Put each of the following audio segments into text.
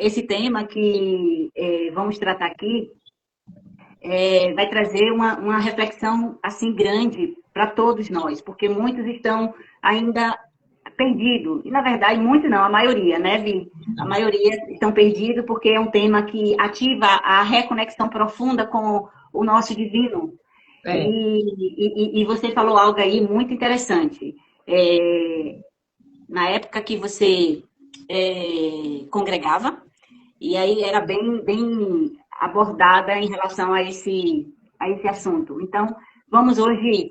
esse tema que vamos tratar aqui vai trazer uma reflexão assim grande para todos nós, porque muitos estão ainda perdidos. E, na verdade, muitos não, a maioria, né, Vi? A maioria estão perdidos porque é um tema que ativa a reconexão profunda com o nosso divino. É. E você falou algo aí muito interessante. Na época que você congregava, e aí era bem abordada em relação a esse assunto. Então, vamos hoje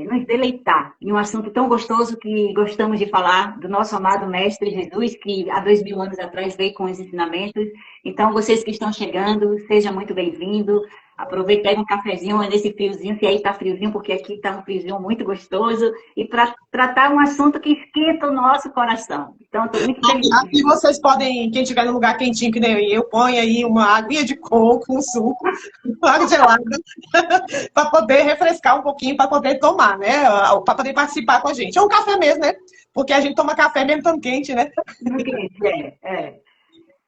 nos deleitar em um assunto tão gostoso que gostamos de falar, do nosso amado Mestre Jesus, que há 2000 anos atrás veio com os ensinamentos. Então, vocês que estão chegando, seja muito bem-vindo. Aproveita, pega um cafezinho nesse friozinho, se aí tá friozinho, porque aqui está um friozinho muito gostoso, e para tratar um assunto que esquenta o nosso coração. Então, estou muito feliz. Aqui vocês podem, quem estiver num lugar quentinho, que nem eu, põe aí uma aguinha de coco, um suco, uma água gelada, para poder refrescar um pouquinho, para poder tomar, né? Para poder participar com a gente. Ou um café mesmo, né? Porque a gente toma café mesmo tão quente, né?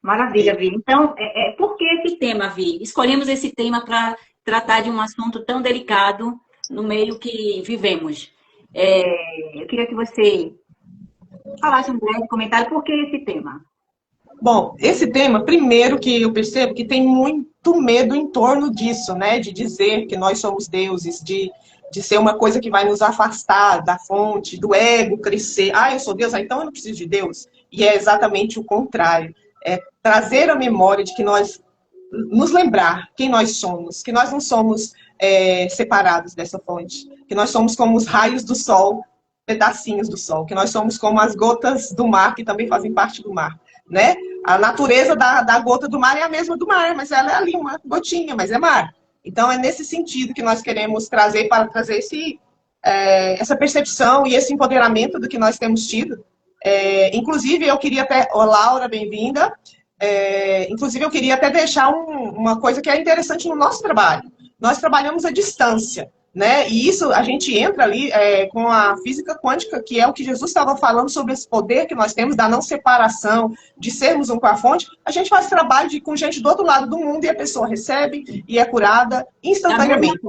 Maravilha, Vi. Então, por que esse tema, Vi? Escolhemos esse tema para tratar de um assunto tão delicado no meio que vivemos. Eu queria que você falasse um breve comentário, por que esse tema? Bom, esse tema, primeiro que eu percebo que tem muito medo em torno disso, né? De dizer que nós somos deuses, de ser uma coisa que vai nos afastar da fonte, do ego crescer. Ah, eu sou Deus, então eu não preciso de Deus. E é exatamente o contrário. É trazer a memória de que nós, nos lembrar quem nós somos, que nós não somos separados dessa fonte, que nós somos como os raios do sol, pedacinhos do sol, que nós somos como as gotas do mar, que também fazem parte do mar, né? A natureza da gota do mar é a mesma do mar, mas ela é ali uma gotinha, mas é mar. Então, é nesse sentido que nós queremos trazer, para trazer essa percepção e esse empoderamento do que nós temos tido. Inclusive, eu queria até... Ô, Laura, bem-vinda. Inclusive, eu queria até deixar uma coisa que é interessante no nosso trabalho. Nós trabalhamos à distância, né? E isso, a gente entra ali com a física quântica, que é o que Jesus estava falando sobre esse poder que nós temos, da não separação, de sermos um com a fonte. A gente faz trabalho com gente do outro lado do mundo e a pessoa recebe e é curada instantaneamente,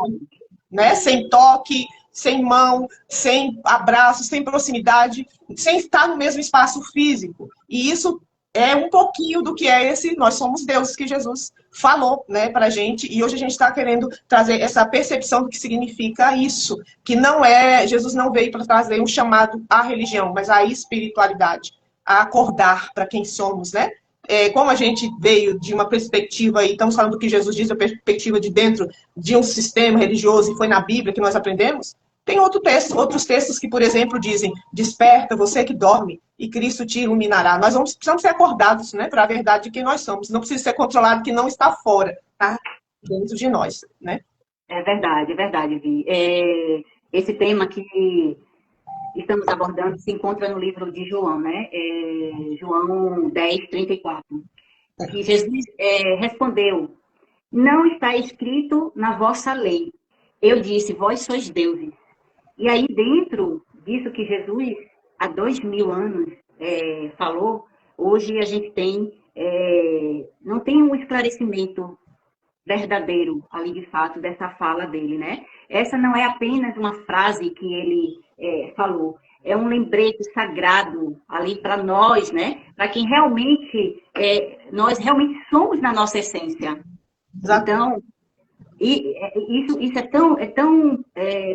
né? Sem toque, sem mão, sem abraço, sem proximidade, sem estar no mesmo espaço físico. E isso é um pouquinho do que é esse nós somos deuses que Jesus falou, né, pra gente, e hoje a gente está querendo trazer essa percepção do que significa isso, que não é, Jesus não veio para trazer um chamado à religião, mas à espiritualidade, a acordar para quem somos, né? Como a gente veio de uma perspectiva, e estamos falando do que Jesus diz, a perspectiva de dentro de um sistema religioso, e foi na Bíblia que nós aprendemos, tem outros textos que, por exemplo, dizem: desperta, você que dorme, e Cristo te iluminará. Nós precisamos ser acordados, né, para a verdade de quem nós somos. Não precisa ser controlado, que não está fora, tá dentro de nós, né? É verdade, Vi. Esse tema que estamos abordando se encontra no livro de João, né? João 10:34. Que Jesus respondeu: não está escrito na vossa lei. Eu disse: vós sois deuses. E aí, dentro disso que Jesus, há 2000 anos, falou, hoje a gente não tem um esclarecimento verdadeiro ali, de fato, dessa fala dele, né? Essa não é apenas uma frase que ele falou, é um lembrete sagrado ali para nós, né? Para quem realmente, nós realmente somos na nossa essência. Exato. Então, isso é tão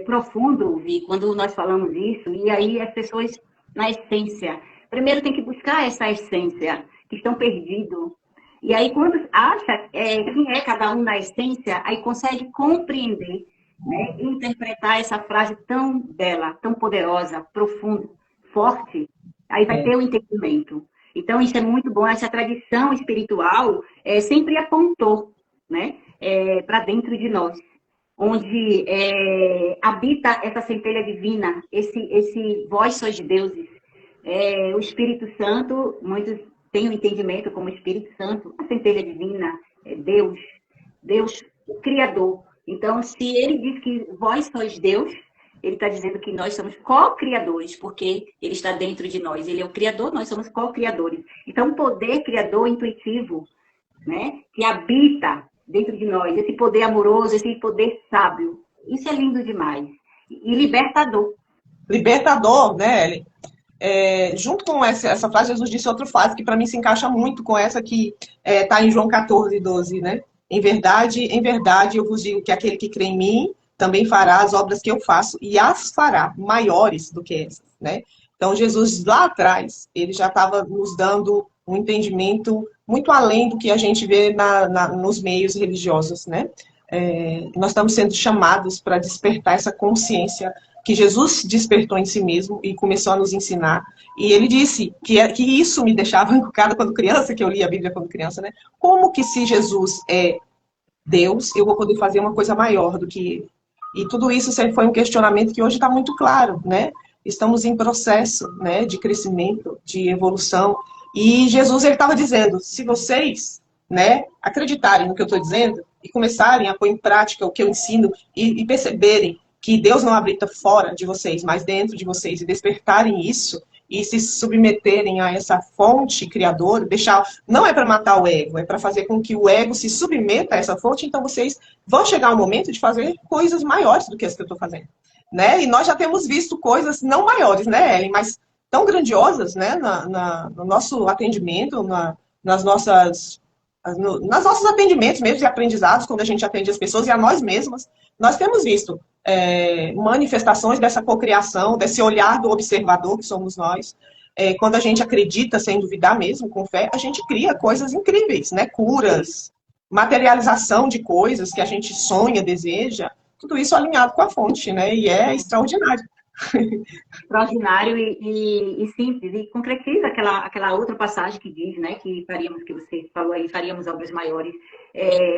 profundo, Vi, quando nós falamos isso, e aí as pessoas, na essência, primeiro tem que buscar essa essência, que estão perdidos. E aí, quando acha quem é cada um na essência, aí consegue compreender, né, interpretar essa frase tão bela, tão poderosa, profunda, forte, aí vai ter o entendimento. Então, isso é muito bom. Essa tradição espiritual sempre apontou, né, para dentro de nós, onde habita essa centelha divina, esse vós sois deuses. O Espírito Santo, muitos têm o entendimento como Espírito Santo, a centelha divina, Deus, o Criador. Então, se ele diz que vós sois Deus, ele está dizendo que nós somos co-criadores, porque ele está dentro de nós. Ele é o criador, nós somos co-criadores. Então, o poder criador intuitivo, né, que habita dentro de nós, esse poder amoroso, esse poder sábio, isso é lindo demais. E libertador. Libertador, né, Ellen? Junto com essa frase, Jesus disse outra frase que para mim se encaixa muito com essa que está em João 14:12, né? Em verdade, eu vos digo que aquele que crê em mim também fará as obras que eu faço e as fará maiores do que essas, né? Então, Jesus, lá atrás, ele já estava nos dando um entendimento muito além do que a gente vê nos meios religiosos, né? Nós estamos sendo chamados para despertar essa consciência que Jesus despertou em si mesmo e começou a nos ensinar. E ele disse que isso me deixava encucada quando criança, que eu li a Bíblia quando criança, né? Como que se Jesus é Deus, eu vou poder fazer uma coisa maior do que ele? E tudo isso sempre foi um questionamento que hoje está muito claro, né? Estamos em processo, né, de crescimento, de evolução. E Jesus, ele estava dizendo, se vocês, né, acreditarem no que eu estou dizendo e começarem a pôr em prática o que eu ensino e perceberem que Deus não habita fora de vocês, mas dentro de vocês, e despertarem isso, e se submeterem a essa fonte criadora, não é para matar o ego, é para fazer com que o ego se submeta a essa fonte, então vocês vão chegar ao momento de fazer coisas maiores do que as que eu estou fazendo, né? E nós já temos visto coisas não maiores, né, Ellen, mas tão grandiosas, né, no nosso atendimento, nas nossos atendimentos mesmo e aprendizados, quando a gente atende as pessoas e a nós mesmas, nós temos visto manifestações dessa cocriação, desse olhar do observador que somos nós. Quando a gente acredita sem duvidar mesmo, com fé, a gente cria coisas incríveis, né? Curas, materialização de coisas que a gente sonha, deseja, tudo isso alinhado com a fonte, né? E é extraordinário. Extraordinário e simples, e concretiza aquela outra passagem que diz, né, que você falou aí, faríamos obras maiores,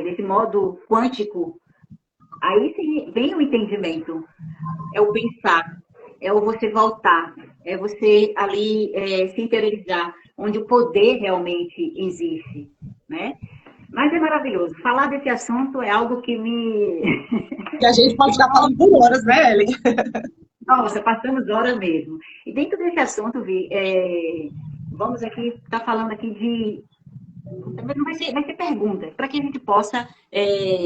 desse modo quântico. Aí sim, vem o entendimento, é o pensar, é o você voltar, é você ali se interiorizar, onde o poder realmente existe, né? Mas é maravilhoso. Falar desse assunto é algo que me... Que a gente pode estar falando por horas, né, Ellen? Nossa, passamos horas mesmo. E dentro desse assunto, Vi, vamos aqui, estar falando aqui de... Vai ser pergunta, para que a gente possa,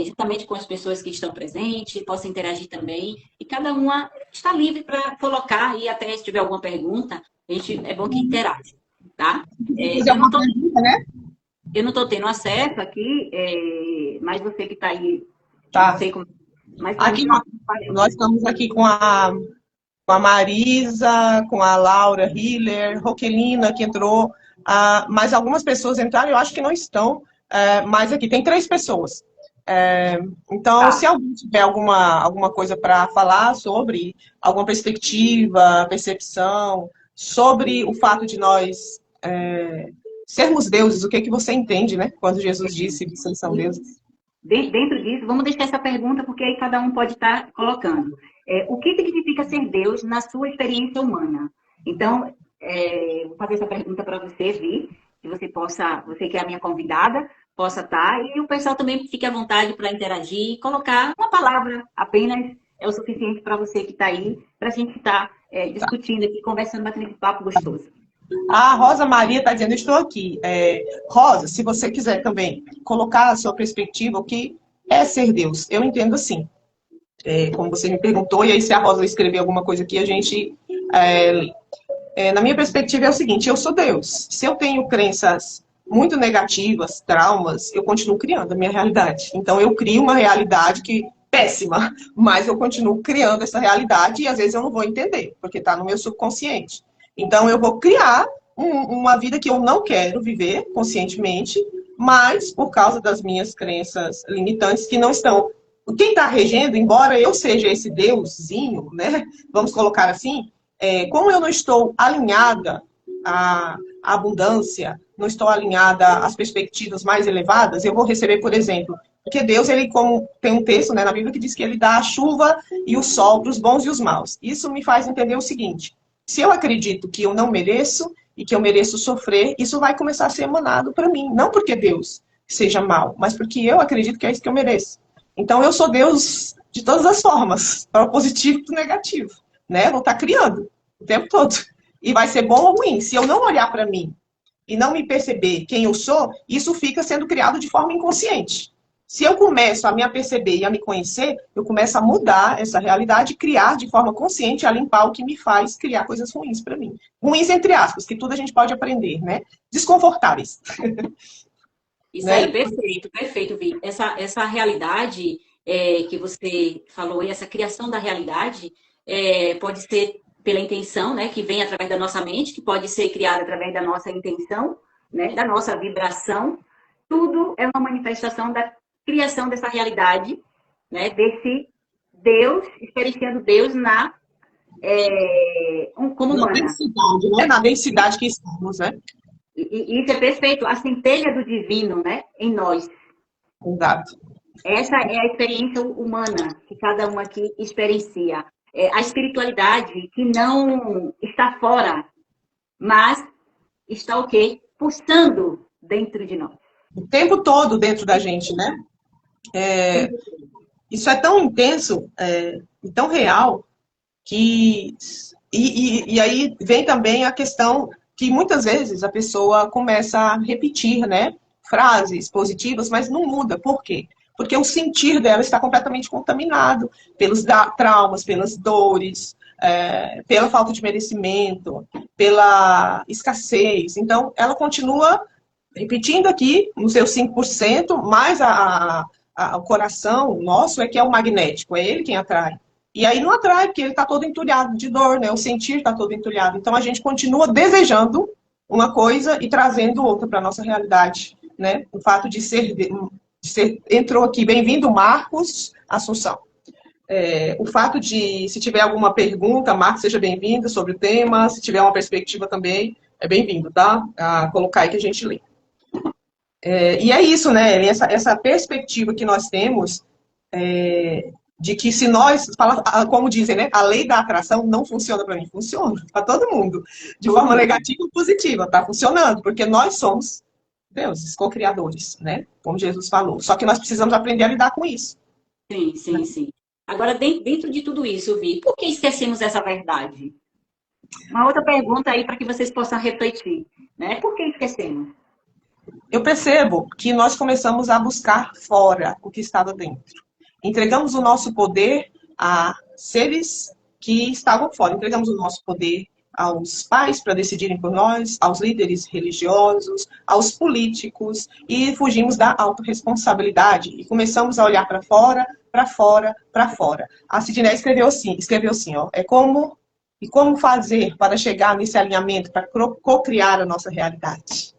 juntamente com as pessoas que estão presentes, possa interagir também. E cada uma está livre para colocar, e até se tiver alguma pergunta, é bom que interage, tá? Eu não estou tendo acesso aqui, mas você que está aí, tá. Não sei como... Mas aqui, nós estamos aqui com a Marisa, com a Laura Hiller, Roquelina, que entrou... mas algumas pessoas entraram, eu acho que não estão, mas aqui tem 3 pessoas. Então, tá. Se alguém tiver alguma coisa para falar sobre alguma perspectiva, percepção, sobre o fato de nós sermos deuses, o que você entende, né? Quando Jesus disse que vocês são deuses. Dentro disso, vamos deixar essa pergunta, porque aí cada um pode estar colocando. O que significa ser Deus na sua experiência humana? Então, vou fazer essa pergunta para você, Vi, que você que é a minha convidada, possa estar, e o pessoal também fique à vontade para interagir, colocar uma palavra apenas é o suficiente para você que está aí, para a gente estar discutindo aqui, conversando, batendo esse papo gostoso. A Rosa Maria está dizendo, estou aqui. Rosa, se você quiser também colocar a sua perspectiva, o que é ser Deus? Eu entendo assim, como você me perguntou, e aí se a Rosa escrever alguma coisa aqui, a gente... na minha perspectiva é o seguinte, eu sou Deus. Se eu tenho crenças muito negativas, traumas, eu continuo criando a minha realidade. Então eu crio uma realidade péssima, mas eu continuo criando essa realidade e às vezes eu não vou entender, porque está no meu subconsciente. Então eu vou criar uma vida que eu não quero viver conscientemente, mas por causa das minhas crenças limitantes que não estão... Quem está regendo, embora eu seja esse Deusinho, né? Vamos colocar assim, como eu não estou alinhada à abundância, não estou alinhada às perspectivas mais elevadas, eu vou receber, por exemplo, porque Deus, como tem um texto, né, na Bíblia que diz que ele dá a chuva e o sol para os bons e os maus. Isso me faz entender o seguinte, se eu acredito que eu não mereço e que eu mereço sofrer, isso vai começar a ser emanado para mim, não porque Deus seja mau, mas porque eu acredito que é isso que eu mereço. Então eu sou Deus de todas as formas, para o positivo e para o negativo, né? Vou estar criando o tempo todo. E vai ser bom ou ruim. Se eu não olhar para mim e não me perceber quem eu sou, isso fica sendo criado de forma inconsciente. Se eu começo a me aperceber e a me conhecer, eu começo a mudar essa realidade, criar de forma consciente, a limpar o que me faz criar coisas ruins para mim. Ruins, entre aspas, que tudo a gente pode aprender, né? Desconfortáveis. Isso né? Aí, perfeito, perfeito, Vi. Essa realidade que você falou, essa criação da realidade, pode ser pela intenção, né, que vem através da nossa mente, que pode ser criada através da nossa intenção, né, da nossa vibração. Tudo é uma manifestação da criação dessa realidade, né, desse Deus, experienciando Deus como humana. Densidade, né? Na densidade que estamos, né? E isso é perfeito, a centelha do divino, né, em nós. Exato. Essa é a experiência humana que cada um aqui experiencia. A espiritualidade que não está fora, mas está o quê? Pulsando dentro de nós. O tempo todo dentro da gente, né? Isso é tão intenso e tão real que... E aí vem também a questão que muitas vezes a pessoa começa a repetir, né? Frases positivas, mas não muda. Por quê? Porque o sentir dela está completamente contaminado pelos traumas, pelas dores, pela falta de merecimento, pela escassez. Então, ela continua repetindo aqui no seu 5%, mas o coração nosso que é o magnético, é ele quem atrai. E aí não atrai, porque ele está todo entulhado de dor, né? O sentir está todo entulhado. Então, a gente continua desejando uma coisa e trazendo outra para a nossa realidade, né? O fato de ser... Você entrou aqui, bem-vindo, Marcos Assunção. O fato de, se tiver alguma pergunta, Marcos, seja bem-vindo sobre o tema, se tiver uma perspectiva também, é bem-vindo, tá? A colocar aí que a gente lê. E é isso, né? Essa perspectiva que nós temos de que se nós, como dizem, né? A lei da atração não funciona para mim, funciona para todo mundo. De forma negativa ou positiva, tá funcionando, porque nós somos deuses, co-criadores, né? Como Jesus falou. Só que nós precisamos aprender a lidar com isso. Sim, sim, sim. Agora, dentro de tudo isso, Vi, por que esquecemos essa verdade? Uma outra pergunta aí para que vocês possam refletir, né? Por que esquecemos? Eu percebo que nós começamos a buscar fora o que estava dentro. Entregamos o nosso poder a seres que estavam fora. Entregamos o nosso poder aos pais para decidirem por nós, aos líderes religiosos, aos políticos, e fugimos da autorresponsabilidade e começamos a olhar para fora, para fora, para fora. A Sidney escreveu assim, ó, como fazer para chegar nesse alinhamento, para co-criar a nossa realidade.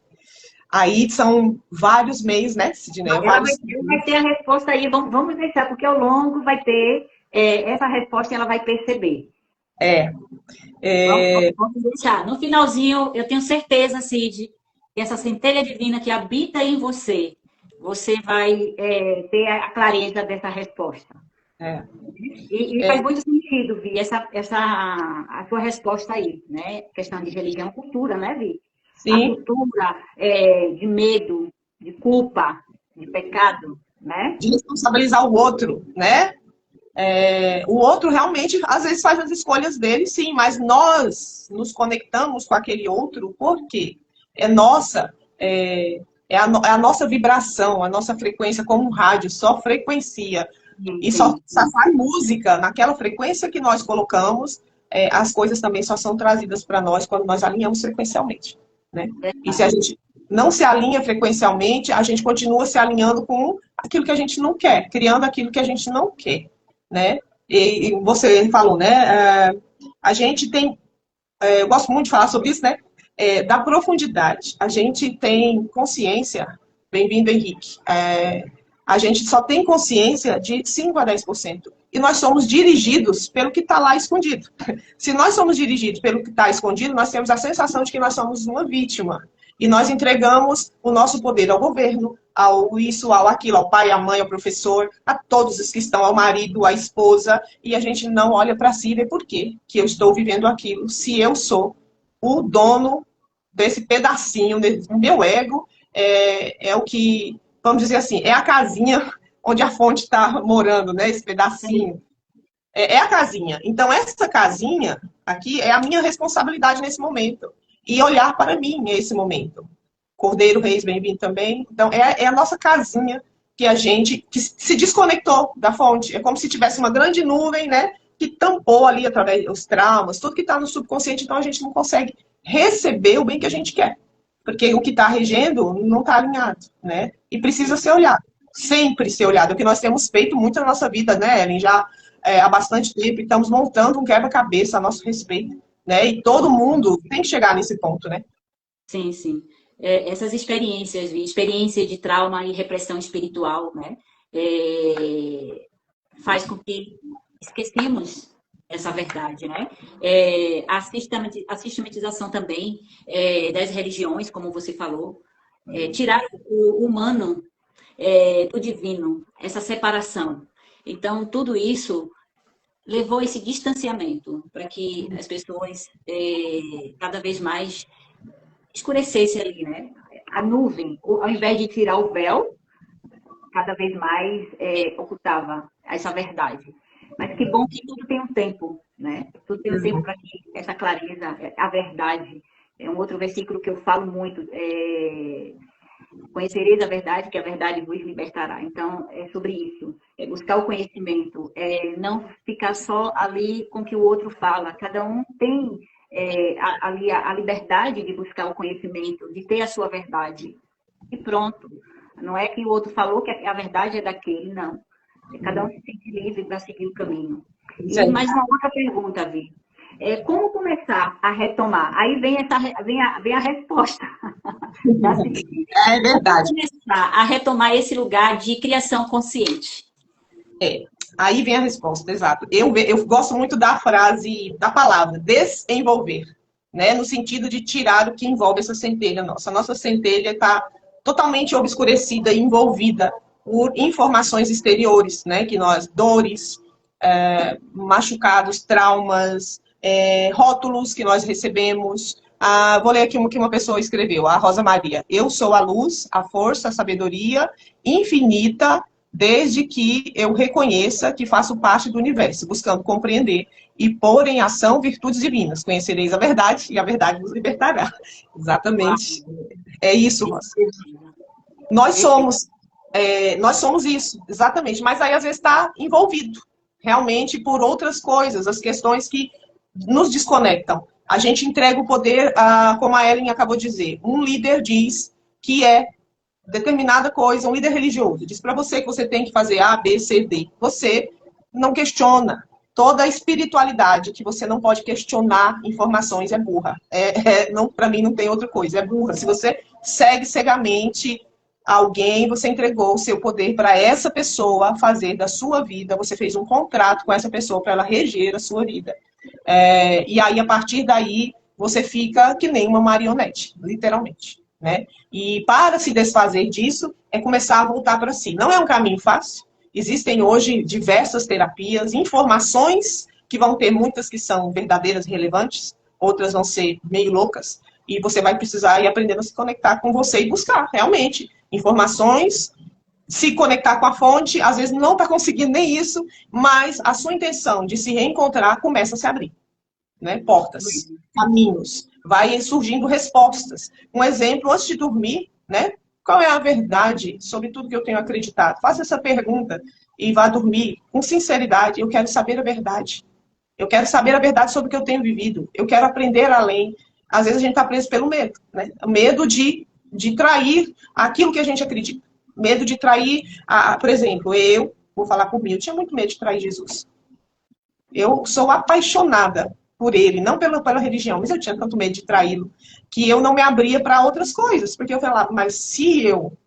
Aí são vários meios, né, Sidney? Vai ter a resposta aí, vamos deixar, porque ao longo vai ter essa resposta e ela vai perceber. Vamos deixar. No finalzinho, eu tenho certeza, Cid, que essa centelha divina que habita em você, você vai ter a clareza dessa resposta. E faz muito sentido, Vi, a sua resposta aí, né? Questão de religião, cultura, né, Vi? Sim. A cultura de medo, de culpa, de pecado, né? De responsabilizar o outro, né? O outro realmente, às vezes, faz as escolhas dele, sim, mas nós nos conectamos com aquele outro porque é a nossa vibração, a nossa frequência como um rádio, só frequencia. E só faz música naquela frequência que nós colocamos, as coisas também só são trazidas para nós quando nós alinhamos frequencialmente, né? E se a gente não se alinha frequencialmente, a gente continua se alinhando com aquilo que a gente não quer, criando aquilo que a gente não quer, né? E você falou, né? A gente tem, eu gosto muito de falar sobre isso, né? Da profundidade. A gente tem consciência, bem-vindo, Henrique, a gente só tem consciência de 5 a 10%. E nós somos dirigidos pelo que está lá escondido. Se nós somos dirigidos pelo que está escondido, nós temos a sensação de que nós somos uma vítima. E nós entregamos o nosso poder ao governo, ao isso, ao aquilo, ao pai, à mãe, ao professor, a todos os que estão, ao marido, à esposa, e a gente não olha para si e vê por quê que eu estou vivendo aquilo, se eu sou o dono desse pedacinho, o meu ego é o que, vamos dizer assim, é a casinha onde a fonte está morando, né? Esse pedacinho. É a casinha. Então, essa casinha aqui é a minha responsabilidade nesse momento. E olhar para mim nesse momento. Cordeiro Reis, bem-vindo também. Então, é a nossa casinha que se desconectou da fonte. É como se tivesse uma grande nuvem, né? Que tampou ali através dos traumas, tudo que está no subconsciente. Então, a gente não consegue receber o bem que a gente quer. Porque o que está regendo não está alinhado, né? E precisa ser olhado. Sempre ser olhado. É o que nós temos feito muito na nossa vida, né, Ellen? Já há bastante tempo, e estamos montando um quebra-cabeça a nosso respeito, né? E todo mundo tem que chegar nesse ponto, né? Sim, sim. Essas experiências, experiência de trauma e repressão espiritual, né? Faz com que esquecemos essa verdade, né? A sistematização também das religiões, como você falou, tirar o humano do divino, essa separação. Então, tudo isso levou esse distanciamento para que as pessoas cada vez mais escurecessem ali, né? A nuvem, ao invés de tirar o véu, cada vez mais ocultava essa verdade. Mas que bom que tudo tem um tempo, né? Tudo tem um tempo para que essa clareza, a verdade. É um outro versículo que eu falo muito. Conhecereis a verdade, que a verdade vos libertará. Então, é sobre isso. É buscar o conhecimento. Não ficar só ali com o que o outro fala. Cada um tem ali a liberdade de buscar o conhecimento, de ter a sua verdade. E pronto. Não é que o outro falou que a verdade é daquele, não. Cada um se sente livre para seguir o caminho. E mais uma outra pergunta, Vi. Como começar a retomar? Aí vem a resposta. É verdade. Como começar a retomar esse lugar de criação consciente? Aí vem a resposta, exato. Eu gosto muito da frase, da palavra, desenvolver, né? No sentido de tirar o que envolve essa centelha nossa. A nossa centelha está totalmente obscurecida e envolvida por informações exteriores, né? Que nós, dores, machucados, traumas, rótulos que nós recebemos. Vou ler aqui o que uma pessoa escreveu, a Rosa Maria. Eu sou a luz, a força, a sabedoria infinita, desde que eu reconheça que faço parte do universo, buscando compreender e pôr em ação virtudes divinas. Conhecereis a verdade e a verdade vos libertará. Exatamente. É isso, Rosa. Nós somos isso, exatamente. Mas aí, às vezes, está envolvido realmente por outras coisas, as questões que nos desconectam. A gente entrega o poder, como a Ellen acabou de dizer. Um líder diz que é determinada coisa, um líder religioso, diz para você que você tem que fazer A, B, C, D. Você não questiona. Toda a espiritualidade que você não pode questionar informações é burra. Para mim não tem outra coisa, é burra. Se você segue cegamente alguém, você entregou o seu poder para essa pessoa fazer da sua vida, você fez um contrato com essa pessoa para ela reger a sua vida. E aí, a partir daí, você fica que nem uma marionete, literalmente. Né? E para se desfazer disso, é começar a voltar para si. Não é um caminho fácil. Existem hoje diversas terapias, informações que vão ter muitas que são verdadeiras e relevantes, outras vão ser meio loucas, e você vai precisar ir aprendendo a se conectar com você e buscar, realmente, informações, se conectar com a fonte, às vezes não está conseguindo nem isso, mas a sua intenção de se reencontrar começa a se abrir. Né? Portas, caminhos, vai surgindo respostas. Um exemplo, antes de dormir, né? Qual é a verdade sobre tudo que eu tenho acreditado? Faça essa pergunta e vá dormir com sinceridade. Eu quero saber a verdade. Eu quero saber a verdade sobre o que eu tenho vivido. Eu quero aprender além. Às vezes a gente está preso pelo medo, né? O medo de trair aquilo que a gente acredita. Medo de trair, por exemplo, eu vou falar por mim, eu tinha muito medo de trair Jesus. Eu sou apaixonada por ele, não pela religião, mas eu tinha tanto medo de traí-lo, que eu não me abria para outras coisas, porque eu falava, mas se eu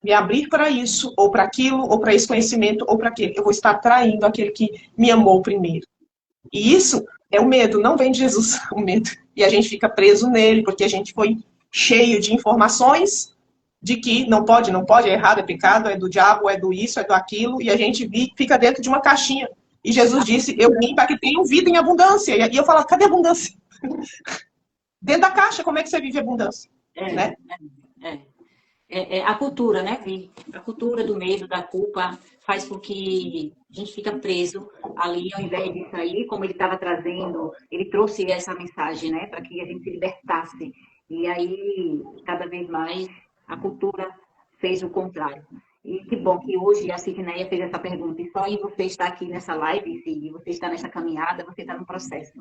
me abrir para isso, ou para aquilo, ou para esse conhecimento, ou para aquele, eu vou estar traindo aquele que me amou primeiro. E isso é o medo, não vem de Jesus, o medo. E a gente fica preso nele, porque a gente foi cheio de informações de que não pode, é errado, é pecado, é do diabo, é do isso, é do aquilo, e a gente fica dentro de uma caixinha. E Jesus disse, eu vim para que tenham vida em abundância. E eu falo, cadê a abundância? Dentro da caixa, como é que você vive abundância? Né? A cultura, né, Vi? A cultura do medo, da culpa, faz com que a gente fica preso ali, ao invés de sair, como ele estava trazendo, ele trouxe essa mensagem, né, para que a gente se libertasse. E aí, cada vez mais, a cultura fez o contrário. E que bom que hoje a Sidneia fez essa pergunta. E só em você estar aqui nessa live, Sid, você está nessa caminhada, você está no processo.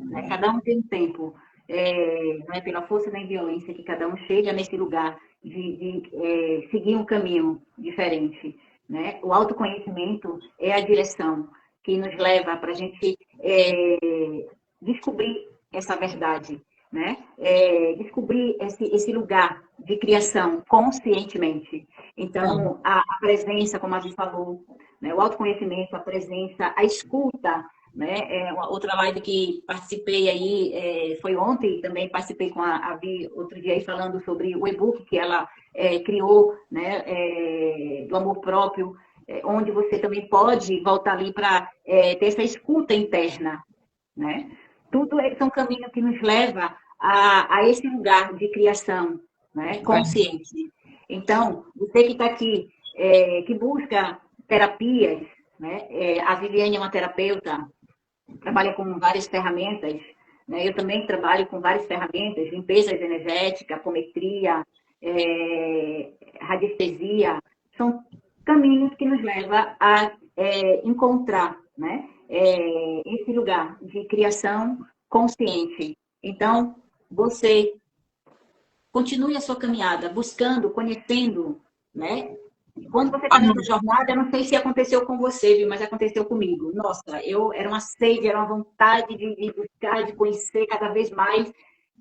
Né? Cada um tem um tempo. Não é pela força nem violência que cada um chega nesse lugar de seguir um caminho diferente. Né? O autoconhecimento é a direção que nos leva para a gente descobrir essa verdade, né? Descobrir esse lugar de criação conscientemente. Então, a presença, como a gente falou, né? O autoconhecimento, a presença, a escuta, né? Outra live que participei aí, foi ontem, também participei com a Vi outro dia aí falando sobre o e-book que ela criou, né? Do amor próprio, onde você também pode voltar ali para ter essa escuta interna, né? Tudo são caminhos que nos leva a esse lugar de criação, né? Consciente. Então, você que está aqui, que busca terapias, né? A Viviane é uma terapeuta, trabalha com várias ferramentas, né? Eu também trabalho com várias ferramentas, limpeza energética, apometria, radiestesia, são caminhos que nos levam a encontrar, né? Esse lugar de criação consciente. Então, você continue a sua caminhada, buscando, conhecendo, né? Quando você está nessa jornada, eu não sei se aconteceu com você, viu? Mas aconteceu comigo. Nossa, era uma sede, era uma vontade de buscar, de conhecer cada vez mais.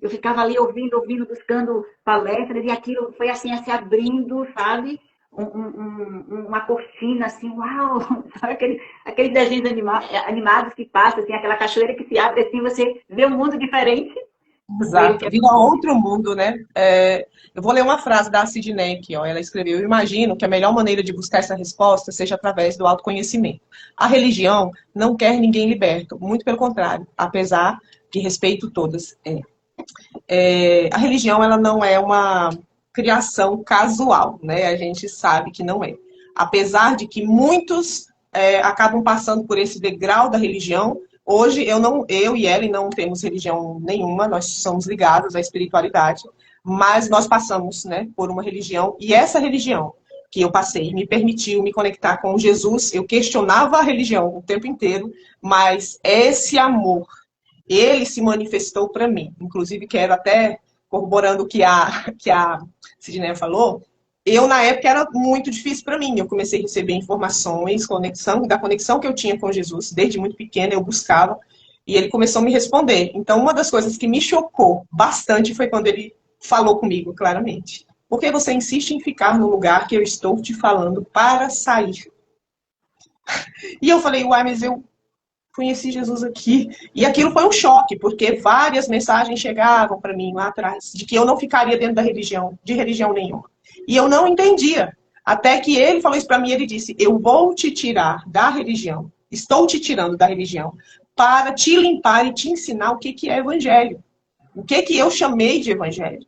Eu ficava ali ouvindo, buscando palestras, e aquilo foi assim, se abrindo, sabe? Uma cortina, assim, uau! Sabe aqueles desenhos animados que passam, assim, aquela cachoeira que se abre, assim, você vê um mundo diferente. Exato, vira outro mundo, né? Eu vou ler uma frase da Sidney aqui, ó. Ela escreveu: eu imagino que a melhor maneira de buscar essa resposta seja através do autoconhecimento. A religião não quer ninguém liberto, muito pelo contrário, apesar que respeito todas. A religião, ela não é uma criação casual, né? A gente sabe que não é. Apesar de que muitos acabam passando por esse degrau da religião. Hoje, eu e Ellen não temos religião nenhuma, nós somos ligados à espiritualidade, mas nós passamos, né, por uma religião, e essa religião que eu passei me permitiu me conectar com Jesus. Eu questionava a religião o tempo inteiro, mas esse amor, ele se manifestou para mim. Inclusive, quero até, corroborando o que a Sidney falou, na época, era muito difícil para mim. Eu comecei a receber informações, da conexão que eu tinha com Jesus. Desde muito pequena, eu buscava. E ele começou a me responder. Então, uma das coisas que me chocou bastante foi quando ele falou comigo, claramente. Por que você insiste em ficar no lugar que eu estou te falando para sair? E eu falei, uai, mas eu conheci Jesus aqui. E aquilo foi um choque, porque várias mensagens chegavam para mim lá atrás, de que eu não ficaria dentro da religião, de religião nenhuma. E eu não entendia. Até que ele falou isso para mim, ele disse, eu vou te tirar da religião, estou te tirando da religião, para te limpar e te ensinar o que é evangelho. O que eu chamei de evangelho.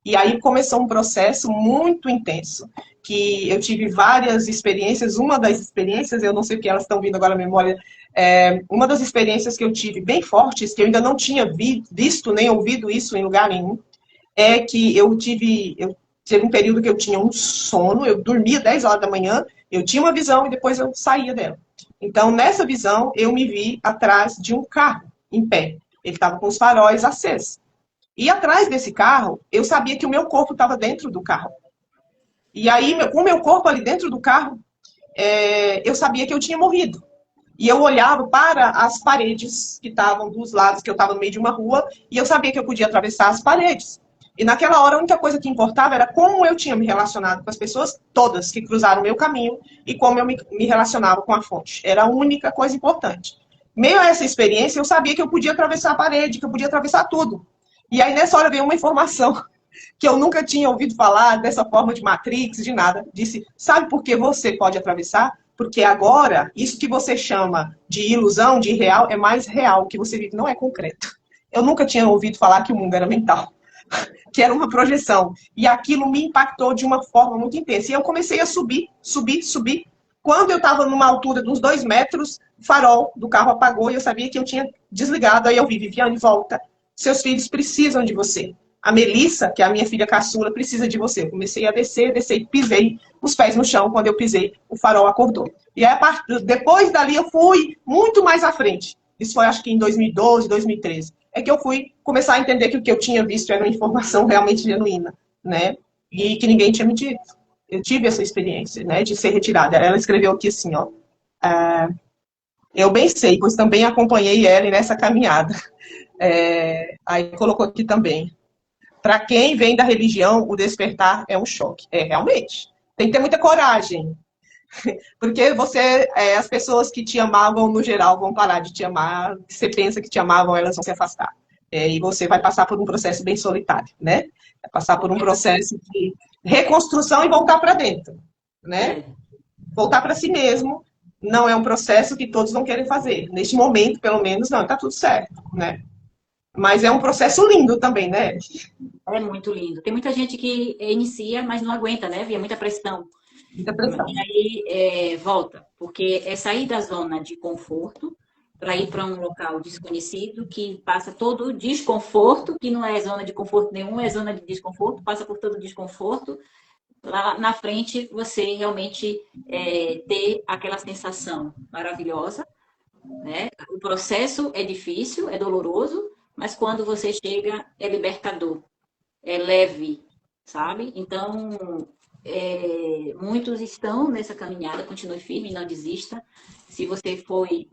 E aí começou um processo muito intenso, que eu tive várias experiências. Uma das experiências, eu não sei porque elas estão vindo agora à memória, uma das experiências que eu tive bem fortes, que eu ainda não tinha visto nem ouvido isso em lugar nenhum, é que teve um período que eu tinha um sono, eu dormia 10 horas da manhã, eu tinha uma visão e depois eu saía dela. Então, nessa visão, eu me vi atrás de um carro, em pé. Ele estava com os faróis acesos. E atrás desse carro, eu sabia que o meu corpo estava dentro do carro. E aí, com o meu corpo ali dentro do carro, eu sabia que eu tinha morrido. E eu olhava para as paredes que estavam dos lados, que eu estava no meio de uma rua, e eu sabia que eu podia atravessar as paredes. E naquela hora, a única coisa que importava era como eu tinha me relacionado com as pessoas todas que cruzaram o meu caminho e como eu me relacionava com a fonte. Era a única coisa importante. Meio a essa experiência, eu sabia que eu podia atravessar a parede, que eu podia atravessar tudo. E aí, nessa hora, veio uma informação que eu nunca tinha ouvido falar, dessa forma de Matrix, de nada. Disse, sabe por que você pode atravessar? Porque agora, isso que você chama de ilusão, de irreal, é mais real. O que você vive não é concreto. Eu nunca tinha ouvido falar que o mundo era mental. que era uma projeção. E aquilo me impactou de uma forma muito intensa. E eu comecei a subir, subir, subir. Quando eu estava numa altura de uns 2 metros, o farol do carro apagou e eu sabia que eu tinha desligado. Aí eu vi, Viviane, volta. Seus filhos precisam de você. A Melissa, que é a minha filha caçula, precisa de você. Eu comecei a descer, descer e pisei os pés no chão. Quando eu pisei, o farol acordou. E aí, depois dali, eu fui muito mais à frente. Isso foi, acho que em 2012, 2013. É que eu fui começar a entender que o que eu tinha visto era uma informação realmente genuína, né? E que ninguém tinha me dito. Eu tive essa experiência, né, de ser retirada. Ela escreveu aqui assim, ó. Eu bem sei, pois também acompanhei ela nessa caminhada. Aí colocou aqui também. Para quem vem da religião, o despertar é um choque. Realmente. Tem que ter muita coragem. Porque as pessoas que te amavam, no geral, vão parar de te amar. Você pensa que te amavam, elas vão se afastar. E você vai passar por um processo bem solitário, né? Vai passar por um processo de reconstrução e voltar para dentro, né? Voltar para si mesmo não é um processo que todos vão querer fazer. Neste momento, pelo menos, não, está tudo certo, né? Mas é um processo lindo também, né? É muito lindo. Tem muita gente que inicia, mas não aguenta, né? Via muita pressão. Muita pressão. E aí volta, porque é sair da zona de conforto para ir para um local desconhecido que passa todo o desconforto, que não é zona de conforto nenhum, é zona de desconforto, passa por todo o desconforto. Lá na frente, você realmente ter aquela sensação maravilhosa, né? O processo é difícil, é doloroso, mas quando você chega, é libertador, é leve, sabe? Então, muitos estão nessa caminhada, continue firme, não desista. Se você foi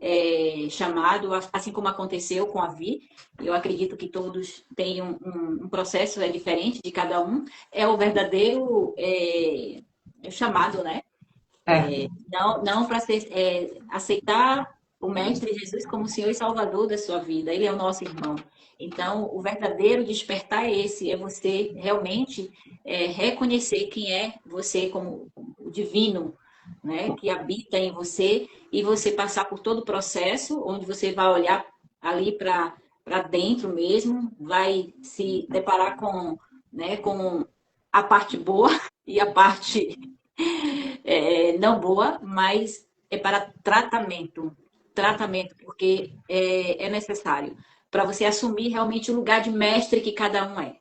chamado, assim como aconteceu com a Vi, eu acredito que todos têm um processo diferente de cada um, é o verdadeiro chamado, né? Não para aceitar o Mestre Jesus como Senhor e Salvador da sua vida, Ele é o nosso irmão. Então, o verdadeiro despertar é esse, é você realmente reconhecer quem é você como o divino, né, que habita em você, e você passar por todo o processo, onde você vai olhar ali para dentro mesmo, vai se deparar com a parte boa e a parte não boa, mas é para tratamento, porque é necessário para você assumir realmente o lugar de mestre que cada um é.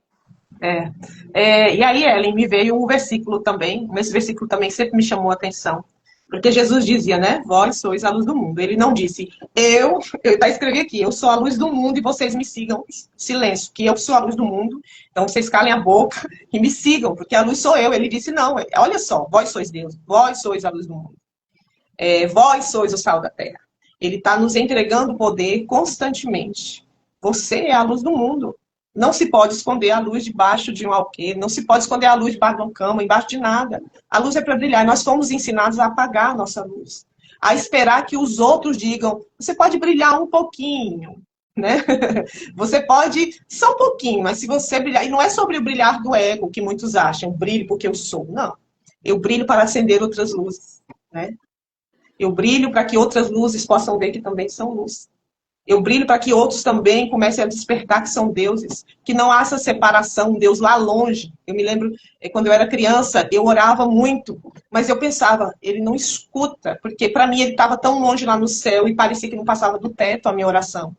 E aí, Ellen, me veio um versículo também, esse versículo também sempre me chamou a atenção, porque Jesus dizia, né, vós sois a luz do mundo. Ele não disse, eu tá escrevi aqui, eu sou a luz do mundo e vocês me sigam. Silêncio, que eu sou a luz do mundo, então vocês calem a boca e me sigam, porque a luz sou eu. Ele disse, não, olha só, vós sois Deus, vós sois a luz do mundo. Vós sois o sal da terra. Ele está nos entregando poder constantemente. Você é a luz do mundo. Não se pode esconder a luz debaixo de um alqueire, não se pode esconder a luz debaixo de uma cama, embaixo de nada. A luz é para brilhar. Nós fomos ensinados a apagar a nossa luz, a esperar que os outros digam, você pode brilhar um pouquinho, né? Você pode, só um pouquinho, mas se você brilhar, e não é sobre o brilhar do ego, que muitos acham, brilho porque eu sou, não. Eu brilho para acender outras luzes, né? Eu brilho para que outras luzes possam ver que também são luz. Eu brilho para que outros também comecem a despertar que são deuses, que não há essa separação, Deus lá longe. Eu me lembro, quando eu era criança, eu orava muito, mas eu pensava, ele não escuta, porque para mim ele estava tão longe lá no céu e parecia que não passava do teto a minha oração.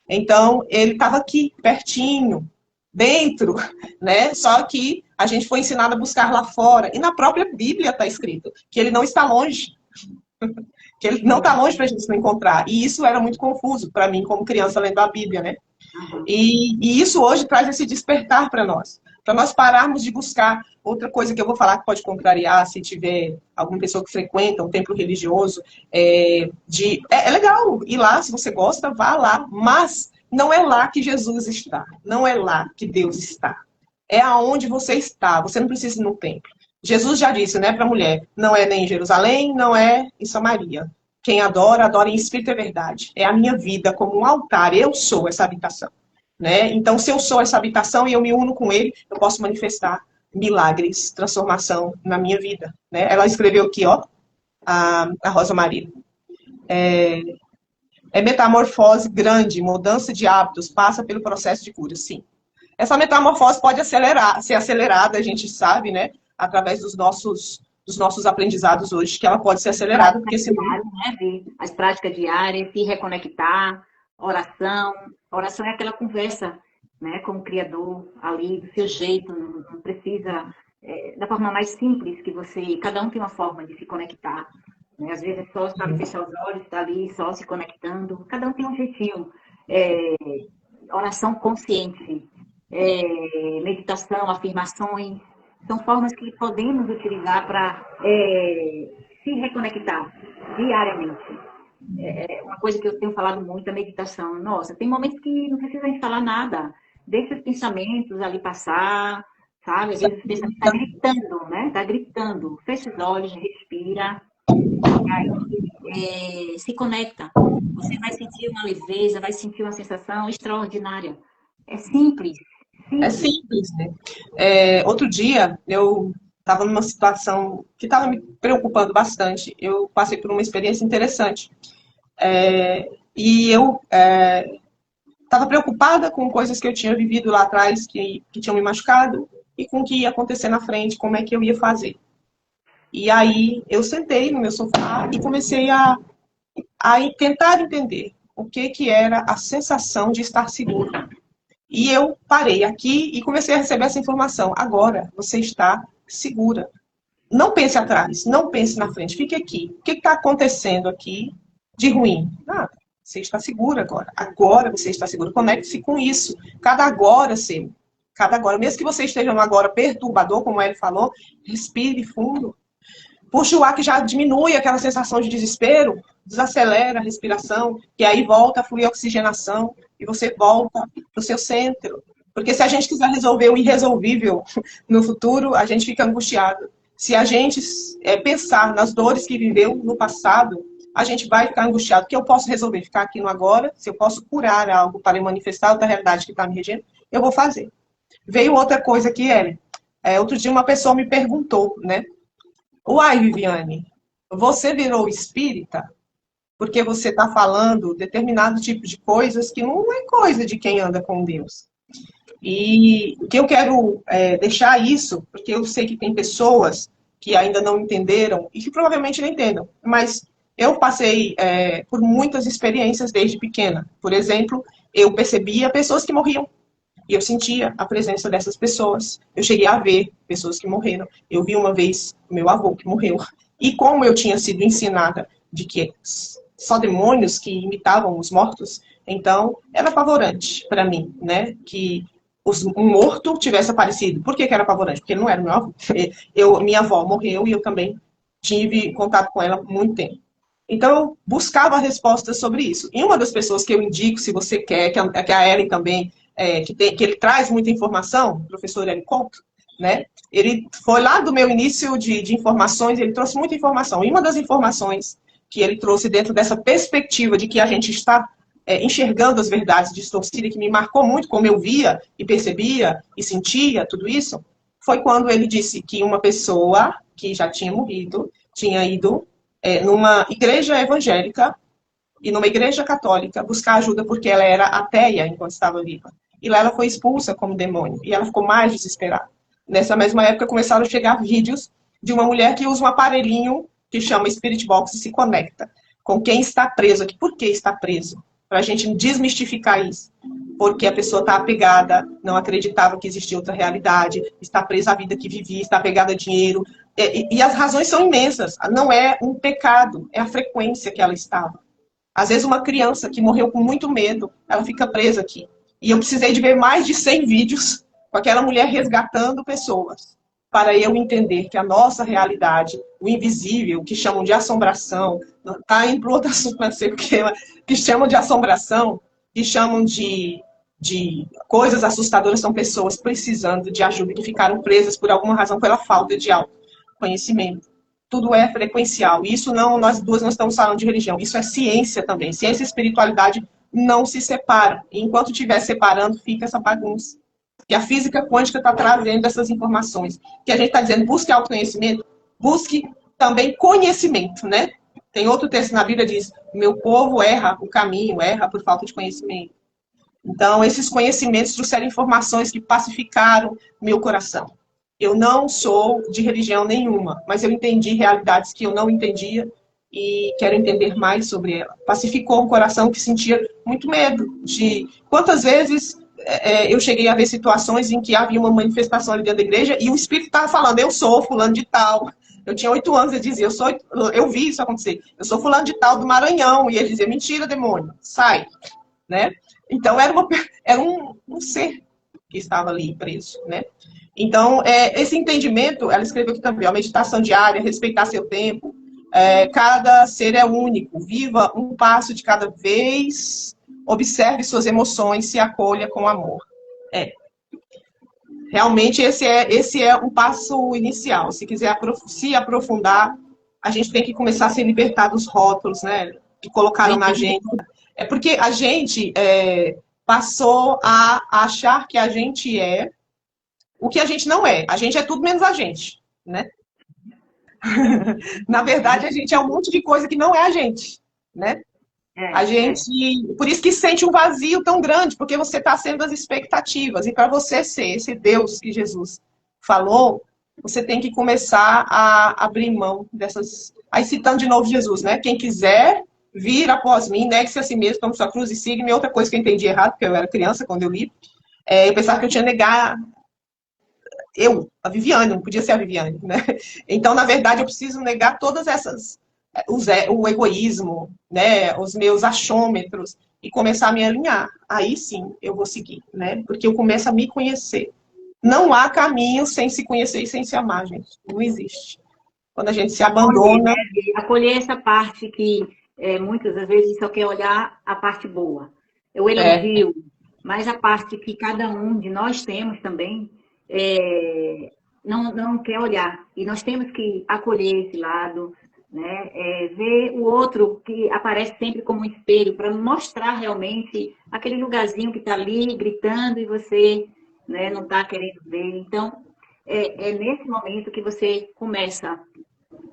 Então, ele estava aqui, pertinho, dentro, né? Só que a gente foi ensinado a buscar lá fora. E na própria Bíblia está escrito que ele não está longe. Que ele não está longe para a gente não encontrar. E isso era muito confuso para mim, como criança, lendo a Bíblia, né? E isso hoje traz esse despertar para nós pararmos de buscar. Outra coisa que eu vou falar que pode contrariar, se tiver alguma pessoa que frequenta um templo religioso, é legal ir lá, se você gosta, vá lá, mas não é lá que Jesus está, não é lá que Deus está. É aonde você está, você não precisa ir no templo. Jesus já disse, né, para a mulher, não é nem em Jerusalém, não é em Samaria. Quem adora, adora em espírito e verdade. É a minha vida como um altar, eu sou essa habitação. Né? Então, se eu sou essa habitação e eu me uno com ele, eu posso manifestar milagres, transformação na minha vida. Né? Ela escreveu aqui, ó, a Rosa Maria. Metamorfose grande, mudança de hábitos, passa pelo processo de cura, sim. Essa metamorfose pode ser acelerada, a gente sabe, né? Através dos nossos aprendizados hoje, que ela pode ser acelerada, porque senão... Né, as práticas diárias, se reconectar, oração. Oração é aquela conversa, né, com o Criador ali, do seu jeito, não precisa, da forma mais simples que você... Cada um tem uma forma de se conectar. Né? Às vezes é só sabe, fechar os olhos, estar ali só se conectando. Cada um tem um jeitinho. Oração consciente, meditação, afirmações, são formas que podemos utilizar para se reconectar diariamente. Uma coisa que eu tenho falado muito é a meditação. Nossa, tem momentos que não precisa instalar nada. Deixa os pensamentos ali passar, sabe? Às vezes o pensamento está gritando, né? Está gritando. Fecha os olhos, respira. E aí, se conecta. Você vai sentir uma leveza, vai sentir uma sensação extraordinária. É simples. É simples, né? Outro dia, eu estava numa situação que estava me preocupando bastante. Eu passei por uma experiência interessante. E eu estava preocupada com coisas que eu tinha vivido lá atrás, que tinham me machucado, e com o que ia acontecer na frente, como é que eu ia fazer. E aí, eu sentei no meu sofá e comecei a tentar entender o que era a sensação de estar seguro. E eu parei aqui e comecei a receber essa informação. Agora você está segura. Não pense atrás, não pense na frente, fique aqui. O que está acontecendo aqui de ruim? Nada. Você está segura agora. Agora você está segura. Conecte-se com isso. Cada agora seu. Cada agora. Mesmo que você esteja num agora perturbador, como ele falou, respire fundo. Puxa o ar que já diminui aquela sensação de desespero, desacelera a respiração, e aí volta a fluir a oxigenação, e você volta para o seu centro. Porque se a gente quiser resolver o irresolvível no futuro, a gente fica angustiado. Se a gente pensar nas dores que viveu no passado, a gente vai ficar angustiado. O que eu posso resolver? Ficar aqui no agora? Se eu posso curar algo para manifestar outra realidade que está me regendo, eu vou fazer. Veio outra coisa aqui, Ellen. Outro dia uma pessoa me perguntou, né? Uai, Viviane, você virou espírita porque você está falando determinado tipo de coisas que não é coisa de quem anda com Deus. E o que eu quero deixar isso, porque eu sei que tem pessoas que ainda não entenderam e que provavelmente não entendam, mas eu passei por muitas experiências desde pequena. Por exemplo, eu percebia pessoas que morriam. E eu sentia a presença dessas pessoas. Eu cheguei a ver pessoas que morreram. Eu vi uma vez meu avô que morreu. E como eu tinha sido ensinada de que só demônios que imitavam os mortos, então era apavorante para mim, né? Que um morto tivesse aparecido. Por que era apavorante? Porque ele não era meu avô. Minha avó morreu e eu também tive contato com ela há muito tempo. Então, eu buscava respostas sobre isso. E uma das pessoas que eu indico, se você quer, que a Ellen também, que ele traz muita informação, o professor Ellen Couto, né? Ele foi lá do meu início de informações, ele trouxe muita informação. E uma das informações que ele trouxe dentro dessa perspectiva de que a gente está enxergando as verdades distorcidas, que me marcou muito, como eu via e percebia e sentia tudo isso, foi quando ele disse que uma pessoa que já tinha morrido, tinha ido numa igreja evangélica e numa igreja católica buscar ajuda porque ela era ateia enquanto estava viva. E lá ela foi expulsa como demônio. E ela ficou mais desesperada. Nessa mesma época começaram a chegar vídeos de uma mulher que usa um aparelhinho que chama Spirit Box e se conecta com quem está preso aqui. Por que está preso? Para a gente desmistificar isso. Porque a pessoa está apegada, não acreditava que existia outra realidade, está presa à vida que vivia, está apegada a dinheiro. E as razões são imensas. Não é um pecado, é a frequência que ela estava. Às vezes uma criança que morreu com muito medo, ela fica presa aqui. E eu precisei de ver mais de 100 vídeos com aquela mulher resgatando pessoas, para eu entender que a nossa realidade, o invisível, que chamam de assombração, está indo para outro assunto, não sei o que chamam de assombração, que chamam de coisas assustadoras, são pessoas precisando de ajuda, que ficaram presas por alguma razão, pela falta de autoconhecimento. Tudo é frequencial. E isso não, nós duas não estamos falando de religião, isso é ciência também. Ciência e espiritualidade não se separam. E enquanto estiver separando, fica essa bagunça. Que a física quântica está trazendo essas informações. Que a gente está dizendo, busque autoconhecimento, busque também conhecimento, né? Tem outro texto na Bíblia que diz, meu povo erra o caminho, erra por falta de conhecimento. Então, esses conhecimentos trouxeram informações que pacificaram meu coração. Eu não sou de religião nenhuma, mas eu entendi realidades que eu não entendia e quero entender mais sobre ela. Pacificou um coração que sentia muito medo de... Quantas vezes eu cheguei a ver situações em que havia uma manifestação ali dentro da igreja e o Espírito estava falando, eu sou fulano de tal. Eu tinha 8 anos, ele dizia, eu vi isso acontecer. Eu sou fulano de tal do Maranhão. E ele dizia, mentira, demônio, sai. Né? Então, era um ser que estava ali preso, né? Então, esse entendimento, ela escreveu aqui também, a meditação diária, respeitar seu tempo, cada ser é único, viva um passo de cada vez, observe suas emoções, se acolha com amor. Realmente, esse é um passo inicial. Se quiser se aprofundar, a gente tem que começar a se libertar dos rótulos, né, que colocaram na gente. É porque a gente passou a achar que a gente é o que a gente não é. A gente é tudo menos a gente, né? Na verdade, a gente é um monte de coisa que não é a gente, né? A gente, por isso que sente um vazio tão grande, porque você está sendo as expectativas. E para você ser esse Deus que Jesus falou, você tem que começar a abrir mão dessas... Aí citando de novo Jesus, né? Quem quiser vir após mim, negue-se a si mesmo, tome sua cruz e siga-me. Outra coisa que eu entendi errado, porque eu era criança quando eu li, eu pensava que eu tinha que negar a Viviane, não podia ser a Viviane, né? Então, na verdade, eu preciso negar todas essas, o egoísmo, né? Os meus achômetros, e começar a me alinhar. Aí sim, eu vou seguir, né? Porque eu começo a me conhecer. Não há caminho sem se conhecer e sem se amar, gente. Não existe. Quando a gente se abandona... Acolher essa parte que muitas das vezes só quer olhar a parte boa. Eu elogio, mas a parte que cada um de nós temos também, não quer olhar. E nós temos que acolher esse lado, né? Ver o outro que aparece sempre como um espelho, para mostrar realmente aquele lugarzinho que está ali gritando e você, né, não está querendo ver. Então, é nesse momento que você começa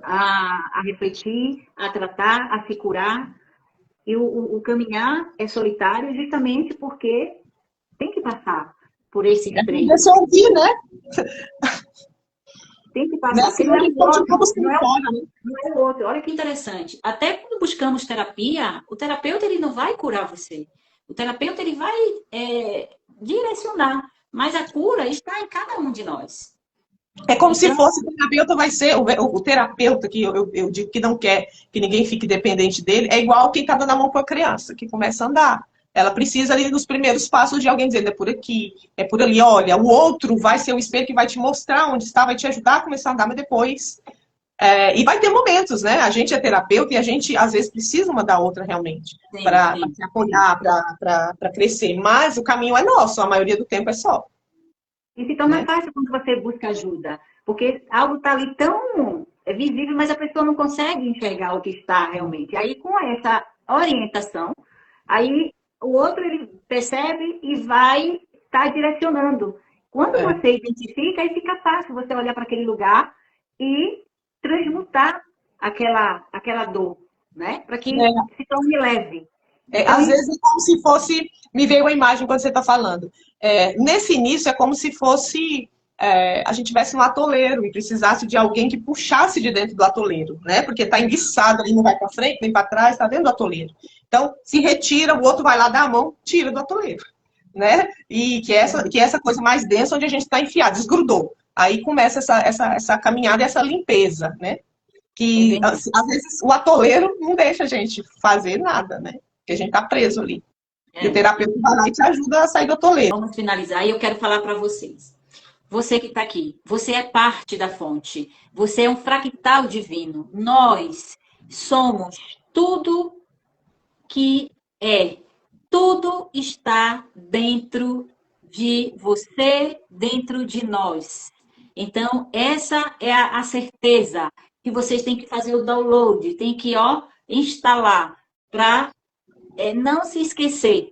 a refletir, a tratar, a se curar. E o caminhar é solitário justamente porque tem que passar por esse trecho. É só ouvir, né? Tem que passar. Porque não é o outro, não é o outro. Olha que interessante. Até quando buscamos terapia, o terapeuta ele não vai curar você. O terapeuta ele vai direcionar. Mas a cura está em cada um de nós. É como se fosse o terapeuta vai ser, o terapeuta que eu digo que não quer que ninguém fique dependente dele, é igual quem está dando a mão para a criança, que começa a andar. Ela precisa ali nos primeiros passos de alguém dizendo, é por aqui, é por ali, olha, o outro vai ser o espelho que vai te mostrar onde está, vai te ajudar a começar a andar, mas depois... e vai ter momentos, né? A gente é terapeuta e a gente, às vezes, precisa uma da outra realmente, para se apoiar, para crescer. Mas o caminho é nosso, a maioria do tempo é só. E fica mais fácil quando você busca ajuda, porque algo está ali tão visível, mas a pessoa não consegue enxergar o que está realmente. Aí, com essa orientação, aí o outro ele percebe e vai estar direcionando. Quando você identifica, aí fica fácil você olhar para aquele lugar e transmutar aquela dor, né? Para que se torne leve. Então, às vezes é como se fosse... Me veio uma imagem quando você está falando. Nesse início é como se fosse... a gente tivesse um atoleiro e precisasse de alguém que puxasse de dentro do atoleiro, né? Porque está enguiçado ali, não vai para frente, nem para trás, está dentro do atoleiro. Então, se retira, o outro vai lá dar a mão, tira do atoleiro, né? E que é essa coisa mais densa onde a gente está enfiado, desgrudou. Aí começa essa caminhada, essa limpeza, né? Que às vezes o atoleiro não deixa a gente fazer nada, né? Porque a gente está preso ali. E o terapeuta vai lá e te ajuda a sair do atoleiro. Vamos finalizar e eu quero falar para vocês. Você que está aqui, você é parte da fonte. Você é um fractal divino. Nós somos tudo que é. Tudo está dentro de você, dentro de nós. Então, essa é a certeza que vocês têm que fazer o download, tem que instalar para não se esquecer.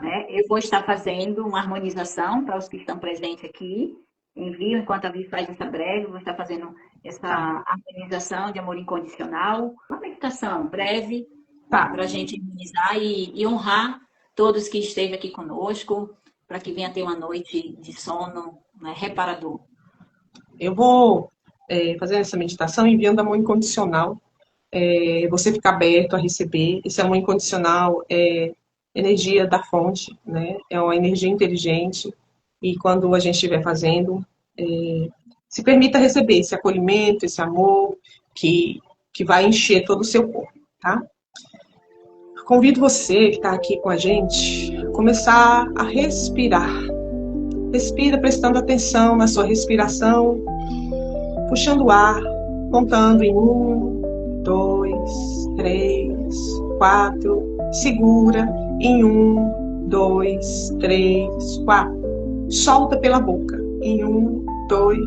Né? Eu vou estar fazendo uma harmonização para os que estão presentes aqui. Envio, enquanto a Vi faz essa breve, vou estar fazendo essa harmonização de amor incondicional. Uma meditação breve para a gente harmonizar e honrar todos que estejam aqui conosco, para que venha ter uma noite de sono, né, reparador. Eu vou fazer essa meditação enviando amor incondicional. Você fica aberto a receber. Esse amor incondicional é energia da fonte, né? É uma energia inteligente. E quando a gente estiver fazendo, se permita receber esse acolhimento, esse amor que vai encher todo o seu corpo, tá? Convido você que está aqui com a gente a começar a respirar. Respira prestando atenção na sua respiração, puxando o ar, contando em 1, 2, 3, 4. Segura em 1, 2, 3, 4. Solta pela boca em 1, 2,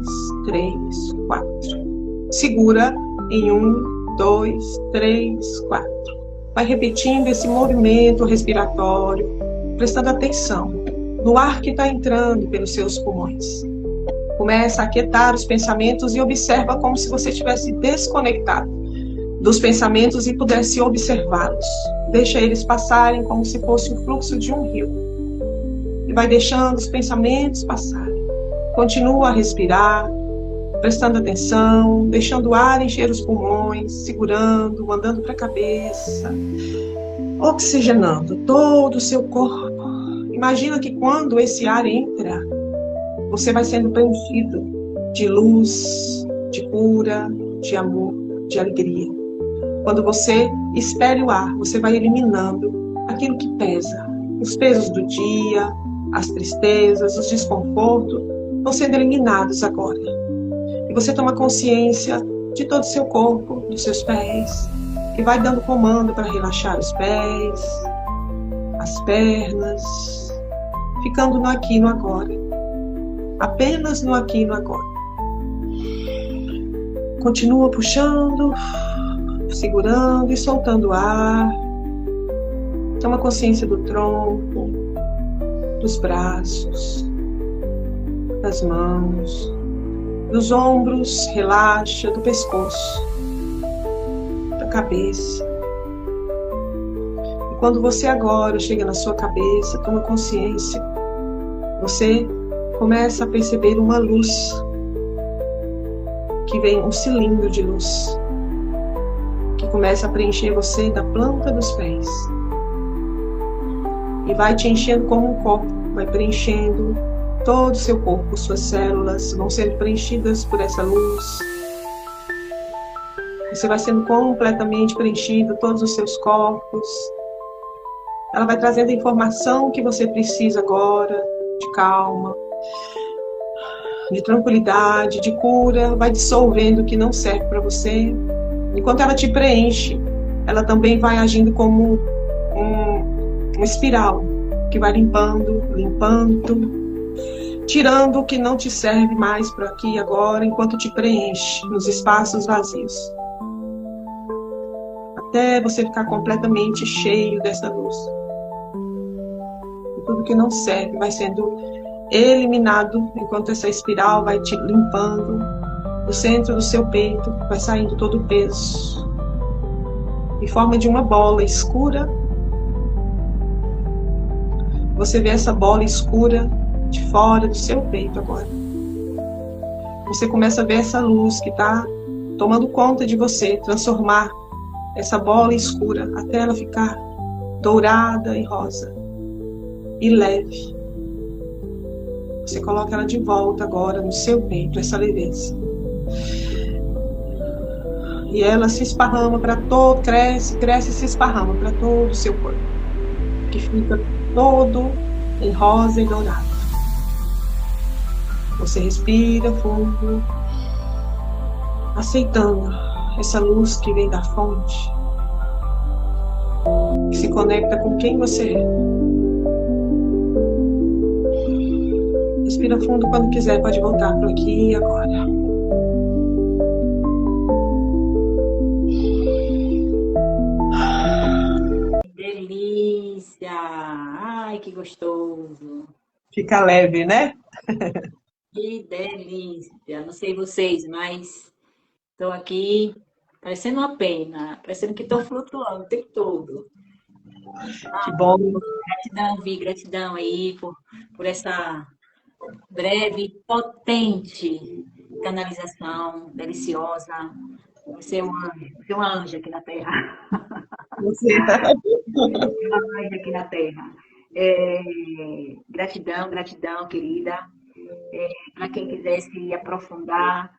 3, 4. Segura em 1, 2, 3, 4. Vai repetindo esse movimento respiratório, prestando atenção no ar que está entrando pelos seus pulmões. Começa a aquietar os pensamentos e observa como se você estivesse desconectado dos pensamentos e pudesse observá-los. Deixa eles passarem como se fosse o fluxo de um rio. E vai deixando os pensamentos passarem. Continua a respirar, prestando atenção, deixando o ar encher os pulmões, segurando, mandando para a cabeça, oxigenando todo o seu corpo. Imagina que quando esse ar entra, você vai sendo preenchido de luz, de cura, de amor, de alegria. Quando você expele o ar, você vai eliminando aquilo que pesa. Os pesos do dia, as tristezas, os desconfortos vão sendo eliminados agora. E você toma consciência de todo o seu corpo, dos seus pés, e vai dando comando para relaxar os pés, as pernas, ficando no aqui e no agora. Apenas no aqui e no agora. Continua puxando, segurando e soltando o ar. Toma consciência do tronco, dos braços, das mãos, dos ombros, relaxa, do pescoço, da cabeça. E quando você agora chega na sua cabeça, toma consciência, você começa a perceber uma luz, que vem um cilindro de luz, que começa a preencher você da planta dos pés. E vai te enchendo como um copo, vai preenchendo todo o seu corpo, suas células vão sendo preenchidas por essa luz. Você vai sendo completamente preenchido, todos os seus corpos. Ela vai trazendo a informação que você precisa agora, de calma, de tranquilidade, de cura, vai dissolvendo o que não serve para você. Enquanto ela te preenche, ela também vai agindo como uma espiral, que vai limpando, tirando o que não te serve mais para aqui e agora, enquanto te preenche nos espaços vazios. Até você ficar completamente cheio dessa luz. E tudo que não serve vai sendo eliminado, enquanto essa espiral vai te limpando. Do centro do seu peito vai saindo todo o peso, em forma de uma bola escura. Você vê essa bola escura de fora do seu peito agora. Você começa a ver essa luz que está tomando conta de você, transformar essa bola escura até ela ficar dourada e rosa e leve. Você coloca ela de volta agora no seu peito, essa leveza. E ela se esparrama para todo, cresce e se esparrama para todo o seu corpo, que fica todo em rosa e dourado. Você respira fundo, aceitando essa luz que vem da fonte, que se conecta com quem você é. Respira fundo, quando quiser pode voltar para aqui e agora. Delícia! Ai, que gostoso! Fica leve, né? Que delícia! Não sei vocês, mas estou aqui parecendo uma pena, parecendo que estou flutuando o tempo todo. Que bom. Gratidão, Vi, gratidão aí por essa breve, potente canalização deliciosa. Você é uma anja aqui na Terra. Você. Uma anja aqui na Terra. É, gratidão, gratidão, querida. Para quem quiser se aprofundar,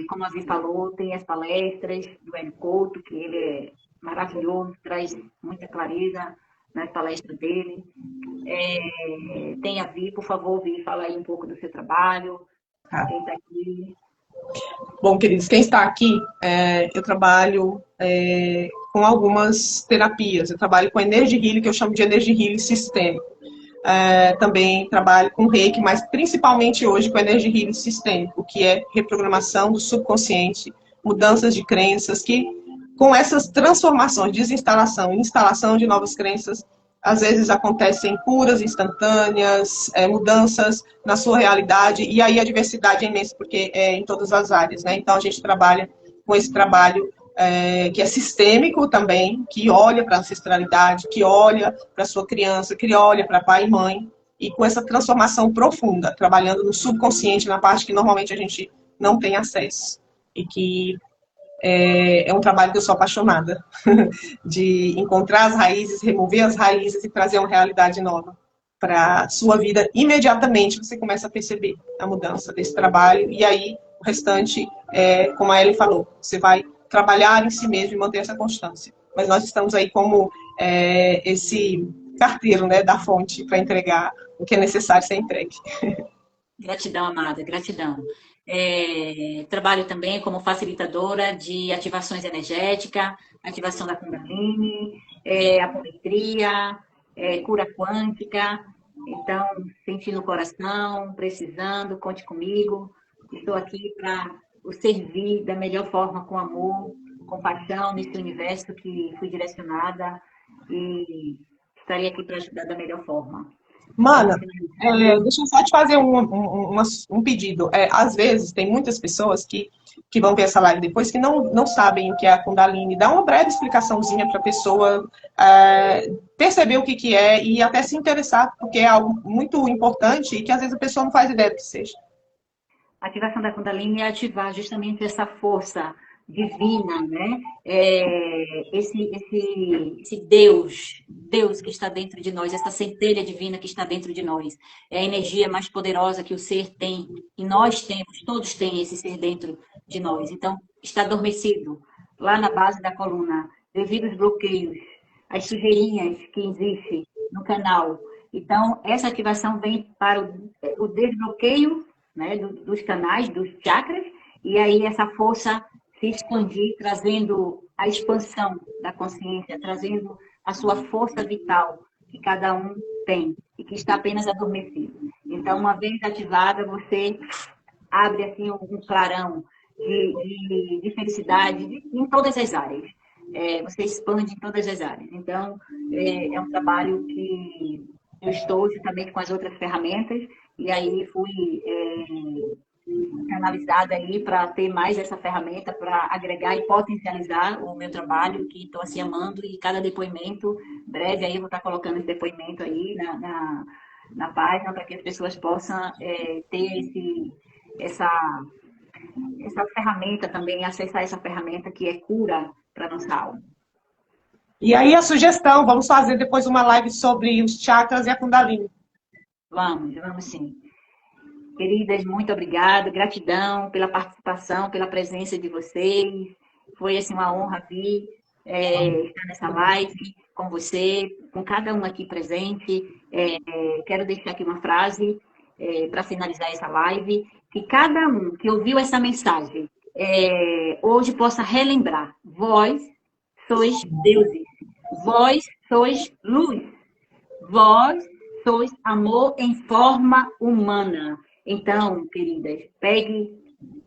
como a Vi falou, tem as palestras do Hélio Couto, que ele é maravilhoso, traz muita clareza nas palestras dele. Tem a Vi, por favor, Vi, fala aí um pouco do seu trabalho, quem está aqui. Bom, queridos, quem está aqui, eu trabalho com algumas terapias. Eu trabalho com Energy Healing, que eu chamo de Energy Healing sistêmico. Também trabalho com Reiki, mas principalmente hoje com Energy Healing sistêmico, que é reprogramação do subconsciente, mudanças de crenças, que com essas transformações, desinstalação e instalação de novas crenças, às vezes acontecem curas instantâneas, mudanças na sua realidade, e aí a diversidade é imensa, porque é em todas as áreas, né? Então a gente trabalha com esse trabalho que é sistêmico também, que olha para a ancestralidade, que olha para a sua criança, que olha para pai e mãe, e com essa transformação profunda, trabalhando no subconsciente, na parte que normalmente a gente não tem acesso, e que é um trabalho que eu sou apaixonada, de encontrar as raízes, remover as raízes e trazer uma realidade nova para a sua vida. Imediatamente você começa a perceber a mudança desse trabalho, e aí o restante, como a Ellen falou, você vai trabalhar em si mesmo e manter essa constância. Mas nós estamos aí como esse carteiro, né, da fonte para entregar o que é necessário ser entregue. Gratidão, amada, gratidão. Trabalho também como facilitadora de ativações energéticas, ativação da Kundalini, apometria, cura quântica. Então, sentindo o coração, precisando, conte comigo. Estou aqui para o servir da melhor forma, com amor, com paixão, nesse universo que fui direcionada, e estarei aqui para ajudar da melhor forma. Mana, deixa eu só te fazer um pedido. Às vezes, tem muitas pessoas que vão ver essa live depois que não sabem o que é a Kundalini. Dá uma breve explicaçãozinha para a pessoa perceber o que é e até se interessar, porque é algo muito importante e que às vezes a pessoa não faz ideia do que seja. A ativação da Kundalini é ativar justamente essa força divina, né? Esse Deus que está dentro de nós, essa centelha divina que está dentro de nós. É a energia mais poderosa que o ser tem, e nós temos, todos têm esse ser dentro de nós. Então, está adormecido lá na base da coluna, devido aos bloqueios, as sujeirinhas que existem no canal. Então, essa ativação vem para o desbloqueio, né, dos canais, dos chakras, e aí essa força se expandir, trazendo a expansão da consciência, trazendo a sua força vital que cada um tem e que está apenas adormecido. Então, uma vez ativada, você abre assim um clarão de felicidade em todas as áreas. Você expande em todas as áreas. Então, é um trabalho que eu estou justamente com as outras ferramentas, e aí fui canalizada aí para ter mais essa ferramenta para agregar e potencializar o meu trabalho, que estou assim amando, e cada depoimento, breve aí eu vou estar colocando esse depoimento aí na página, para que as pessoas possam ter essa ferramenta também, acessar essa ferramenta que é cura para nossa alma. E aí a sugestão, vamos fazer depois uma live sobre os chakras e a Kundalini. Vamos sim. Queridas, muito obrigada, gratidão pela participação, pela presença de vocês. Foi assim, uma honra vir estar nessa live com você, com cada um aqui presente. Quero deixar aqui uma frase para finalizar essa live, que cada um que ouviu essa mensagem hoje possa relembrar: vós sois deuses, vós sois luz, vós sois amor em forma humana. Então, queridas, pegue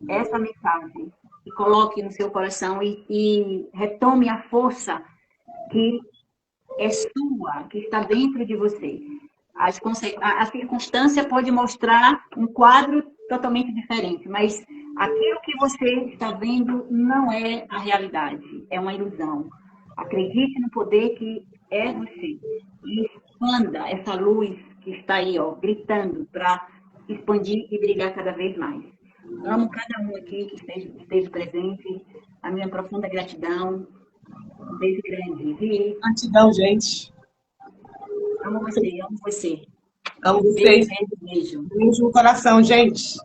essa mensagem e coloque no seu coração e retome a força que é sua, que está dentro de você. A circunstância pode mostrar um quadro totalmente diferente, mas aquilo que você está vendo não é a realidade, é uma ilusão. Acredite no poder que é você. E expanda essa luz que está aí, ó, gritando para expandir e brilhar cada vez mais. Amo cada um aqui que esteja presente. A minha profunda gratidão. Um beijo grande. Vi, Gratidão, gente. amo você, amo você. Amo Beijo, vocês. beijo, beijo. Beijo no coração, gente.